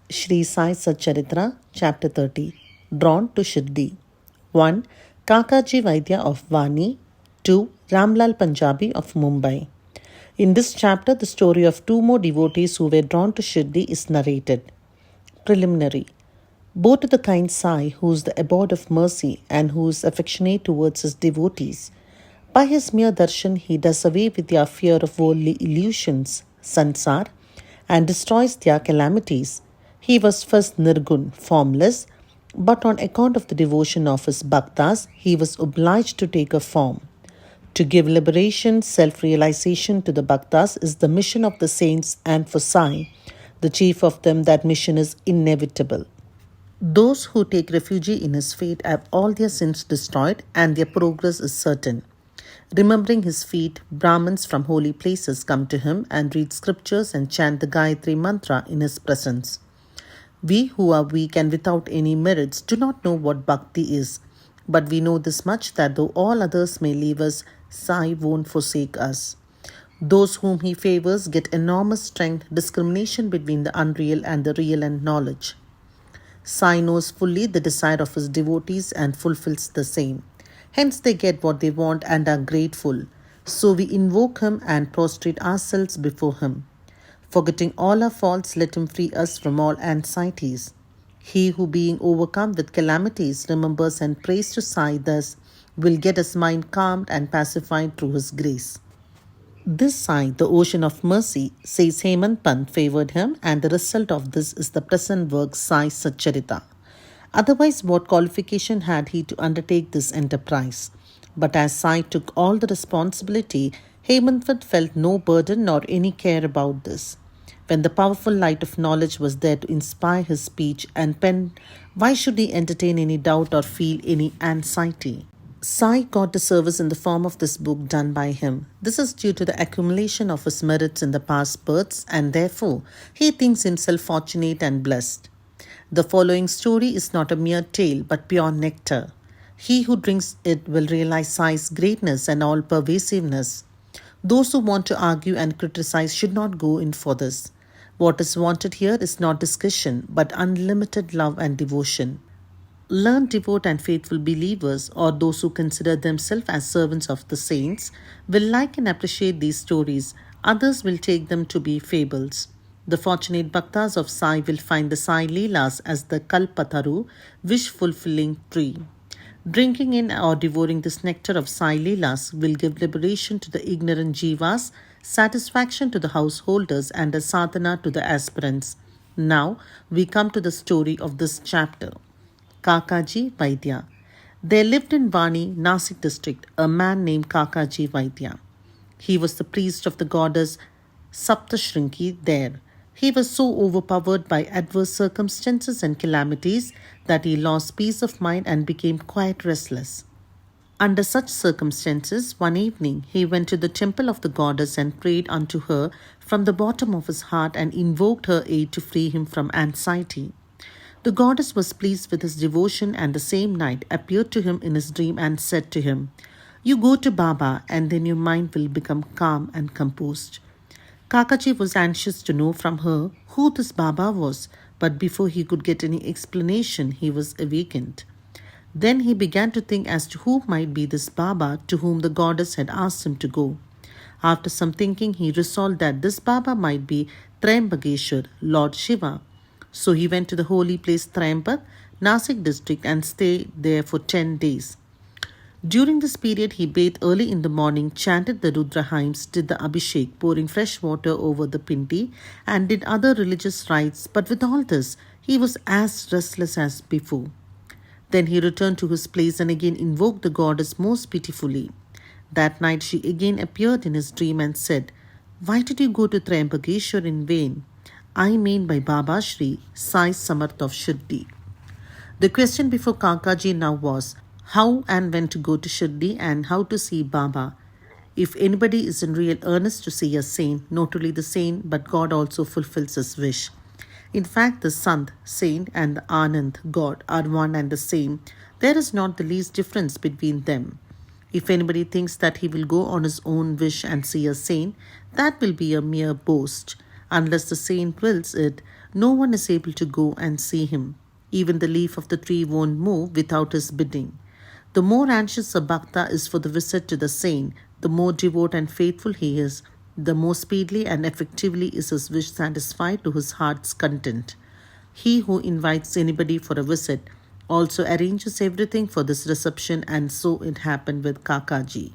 Shri Sai Satcharitra, Chapter 30. Drawn to Shirdi. 1. Kakaji Vaidya of Vani. 2. Ramlal Punjabi of Mumbai. In this chapter, the story of two more devotees who were drawn to Shirdi is narrated. Preliminary. Both to the kind Sai, who is the abode of mercy and who is affectionate towards his devotees. By his mere darshan, he does away with their fear of worldly illusions, sansar, and destroys their calamities. He was first nirgun, formless, but on account of the devotion of his bhaktas, he was obliged to take a form. To give liberation, self-realization to the bhaktas is the mission of the saints, and for Sai, the chief of them, that mission is inevitable. Those who take refuge in his fate have all their sins destroyed and their progress is certain. Remembering his feet, Brahmins from holy places come to him and read scriptures and chant the Gayatri mantra in his presence. We who are weak and without any merits do not know what bhakti is, but we know this much, that though all others may leave us, Sai won't forsake us. Those whom he favors get enormous strength, discrimination between the unreal and the real, and knowledge. Sai knows fully the desire of his devotees and fulfills the same. Hence they get what they want and are grateful. So we invoke him and prostrate ourselves before him. Forgetting all our faults, let him free us from all anxieties. He who, being overcome with calamities, remembers and prays to Sai thus, will get his mind calmed and pacified through his grace. This Sai, the ocean of mercy, says Hemant Pant favored him, and the result of this is the present work Sai Satcharita. Otherwise, what qualification had he to undertake this enterprise? But as Sai took all the responsibility, Hemant Pant felt no burden nor any care about this. When the powerful light of knowledge was there to inspire his speech and pen, why should he entertain any doubt or feel any anxiety? Sai got the service in the form of this book done by him. This is due to the accumulation of his merits in the past births, and therefore he thinks himself fortunate and blessed. The following story is not a mere tale but pure nectar. He who drinks it will realize Sai's greatness and all pervasiveness. Those who want to argue and criticize should not go in for this. What is wanted here is not discussion but unlimited love and devotion. Learned, devout and faithful believers, or those who consider themselves as servants of the saints, will like and appreciate these stories. Others will take them to be fables. The fortunate bhaktas of Sai will find the Sai Leelas as the Kalpataru, wish-fulfilling tree. Drinking in or devouring this nectar of Sai Leelas will give liberation to the ignorant jivas, satisfaction to the householders, and a sadhana to the aspirants. Now we come to the story of this chapter. Kakaji Vaidya. There lived in Vani, Nasik district, a man named Kakaji Vaidya. He was the priest of the goddess Saptashringi there. He was so overpowered by adverse circumstances and calamities that he lost peace of mind and became quite restless. Under such circumstances, one evening he went to the temple of the goddess and prayed unto her from the bottom of his heart and invoked her aid to free him from anxiety. The goddess was pleased with his devotion, and the same night appeared to him in his dream and said to him, "You go to Baba and then your mind will become calm and composed." Kakaji was anxious to know from her who this Baba was, but before he could get any explanation, he was awakened. Then he began to think as to who might be this Baba to whom the goddess had asked him to go. After some thinking, he resolved that this Baba might be Triambakeshwar, Lord Shiva. So he went to the holy place Triambak, Nasik district, and stayed there for 10 days. During this period, he bathed early in the morning, chanted the Rudra hymns, did the Abhishek, pouring fresh water over the Pindi, and did other religious rites. But with all this, he was as restless as before. Then he returned to his place and again invoked the goddess most pitifully. That night she again appeared in his dream and said, "Why did you go to Triambakeshwar in vain? I mean by Baba Shri Sai Samarth of Shirdi." The question before Kakaji now was how and when to go to Shirdi and how to see Baba. If anybody is in real earnest to see a saint, not only the saint but God also fulfills his wish. In fact, the Sant, saint, and the Anantha, God, are one and the same. There is not the least difference between them. If anybody thinks that he will go on his own wish and see a saint, that will be a mere boast. Unless the saint wills it, No one is able to go and see him. Even the leaf of the tree won't move without his bidding. The more anxious a bhakta is for the visit to the saint, the more devout and faithful he is, the more speedily and effectively is his wish satisfied to his heart's content. He who invites anybody for a visit also arranges everything for this reception, and so it happened with Kakaji.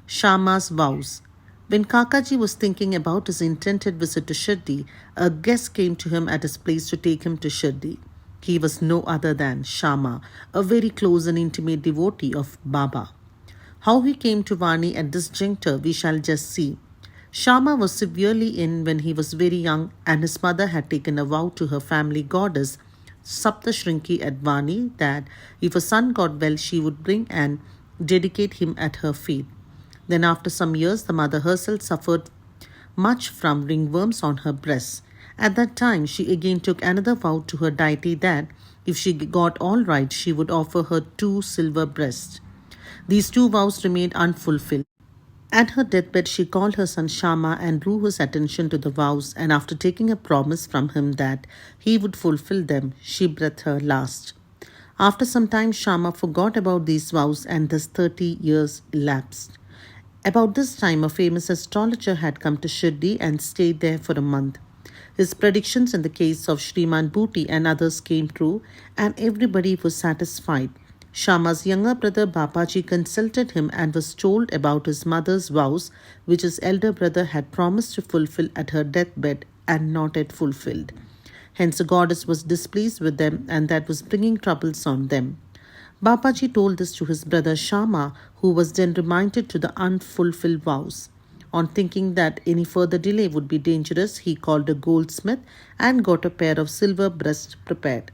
Shama's vows. When Kakaji was thinking about his intended visit to Shirdi, a guest came to him at his place to take him to Shirdi. He was no other than Shama, a very close and intimate devotee of Baba. How he came to Vani at this juncture we shall just see. Shama was severely ill when he was very young, and his mother had taken a vow to her family goddess Saptashrinki at Vani that if a son got well she would bring and dedicate him at her feet. Then after some years the mother herself suffered much from ringworms on her breasts. At that time she again took another vow to her deity that if she got all right she would offer her 2 silver breasts. These 2 vows remained unfulfilled. At her deathbed, she called her son Shama and drew his attention to the vows, and after taking a promise from him that he would fulfill them, she breathed her last. After some time, Shama forgot about these vows, and thus 30 years elapsed. About this time, a famous astrologer had come to Shirdi and stayed there for a month. His predictions in the case of Shriman Bhuti and others came true, and everybody was satisfied. Shama's younger brother Babaji consulted him and was told about his mother's vows, which his elder brother had promised to fulfill at her deathbed and not yet fulfilled. Hence the goddess was displeased with them, and that was bringing troubles on them. Babaji told this to his brother Shama, who was then reminded to the unfulfilled vows. On thinking that any further delay would be dangerous, he called a goldsmith and got a pair of silver breasts prepared.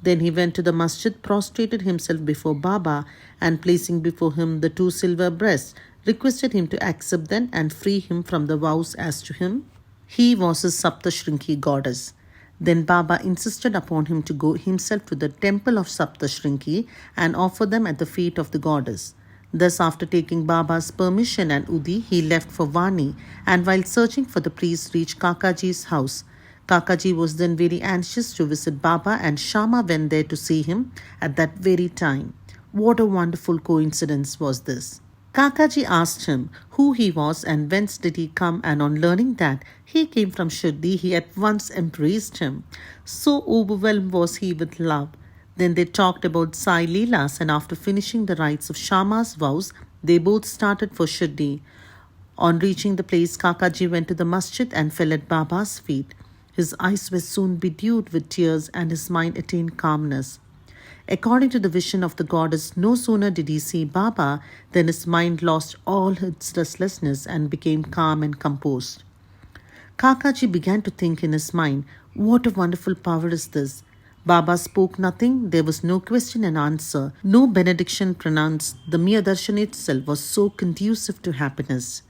Then he went to the masjid, prostrated himself before Baba, and placing before him the 2 silver breasts, requested him to accept them and free him from the vows as to him. He was his Saptashrinki goddess. Then Baba insisted upon him to go himself to the temple of Saptashrinki and offer them at the feet of the goddess. Thus, after taking Baba's permission and Udi, he left for Vani, and while searching for the priest, reached Kakaji's house. Kakaji was then very anxious to visit Baba, and Shama went there to see him at that very time. What a wonderful coincidence was this! Kakaji asked him who he was and whence did he come, and on learning that he came from Shirdi, he at once embraced him. So overwhelmed was he with love. Then they talked about Sai Leelas, and after finishing the rites of Shama's vows, they both started for Shirdi. On reaching the place, Kakaji went to the masjid and fell at Baba's feet. His eyes were soon bedewed with tears, and his mind attained calmness. According to the vision of the goddess, no sooner did he see Baba than his mind lost all its restlessness and became calm and composed. Kakaji began to think in his mind, what a wonderful power is this! Baba spoke nothing, there was no question and answer, no benediction pronounced. The mere darshan itself was so conducive to happiness.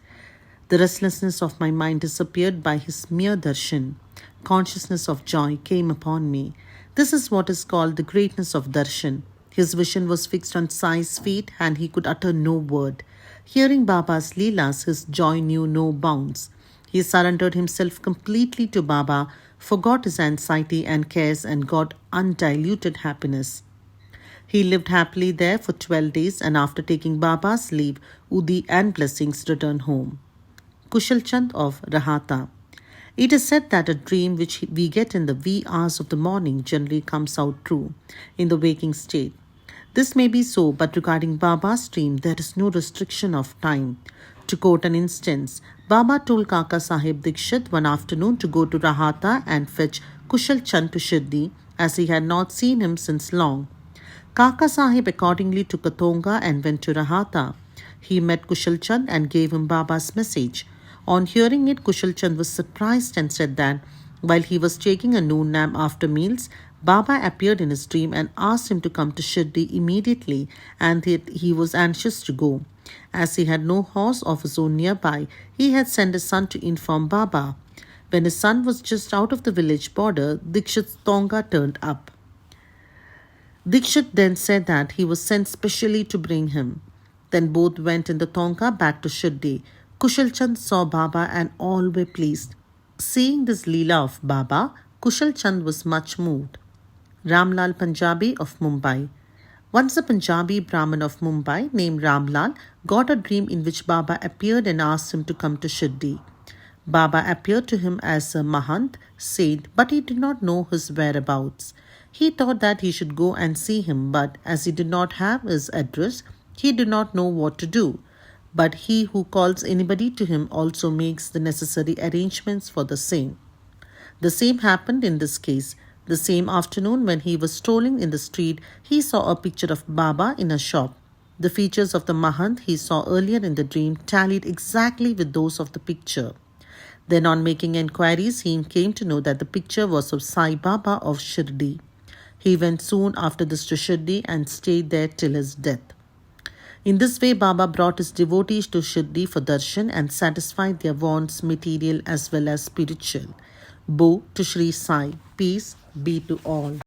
The restlessness of my mind disappeared by his mere darshan. Consciousness of joy came upon me. This is what is called the greatness of darshan. His vision was fixed on Sai's feet, and he could utter no word. Hearing Baba's Leelas, his joy knew no bounds. He surrendered himself completely to Baba, forgot his anxiety and cares, and got undiluted happiness. He lived happily there for 12 days, and after taking Baba's leave, Udi and blessings returned home. Kushal Chand of Rahata. It is said that a dream which we get in the wee hours of the morning generally comes out true in the waking state. This may be so, but regarding Baba's dream, there is no restriction of time. To quote an instance, Baba told Kaka Sahib Dikshit one afternoon to go to Rahata and fetch Kushal Chand to Shirdi, as he had not seen him since long. Kaka Sahib accordingly took a tonga and went to Rahata. He met Kushal Chand and gave him Baba's message. On hearing it, Kushal Chand was surprised and said that while he was taking a noon nap after meals, Baba appeared in his dream and asked him to come to Shirdi immediately, and that he was anxious to go. As he had no horse of his own nearby, he had sent his son to inform Baba. When his son was just out of the village border, Dikshit's tonga turned up. Dikshit then said that he was sent specially to bring him. Then both went in the tonga back to Shirdi. Kushal Chand saw Baba and all were pleased. Seeing this Leela of Baba, Kushal Chand was much moved. Ramlal Punjabi of Mumbai. Once a Punjabi Brahmin of Mumbai named Ramlal got a dream in which Baba appeared and asked him to come to Shirdi. Baba appeared to him as a Mahant, saint, but he did not know his whereabouts. He thought that he should go and see him, but as he did not have his address, he did not know what to do. But he who calls anybody to him also makes the necessary arrangements for the same. The same happened in this case. The same afternoon, when he was strolling in the street, he saw a picture of Baba in a shop. The features of the Mahant he saw earlier in the dream tallied exactly with those of the picture. Then, on making enquiries, he came to know that the picture was of Sai Baba of Shirdi. He went soon after this to Shirdi and stayed there till his death. In this way, Baba brought his devotees to Shirdi for darshan and satisfied their wants, material as well as spiritual. Bo to Shri Sai. Peace be to all.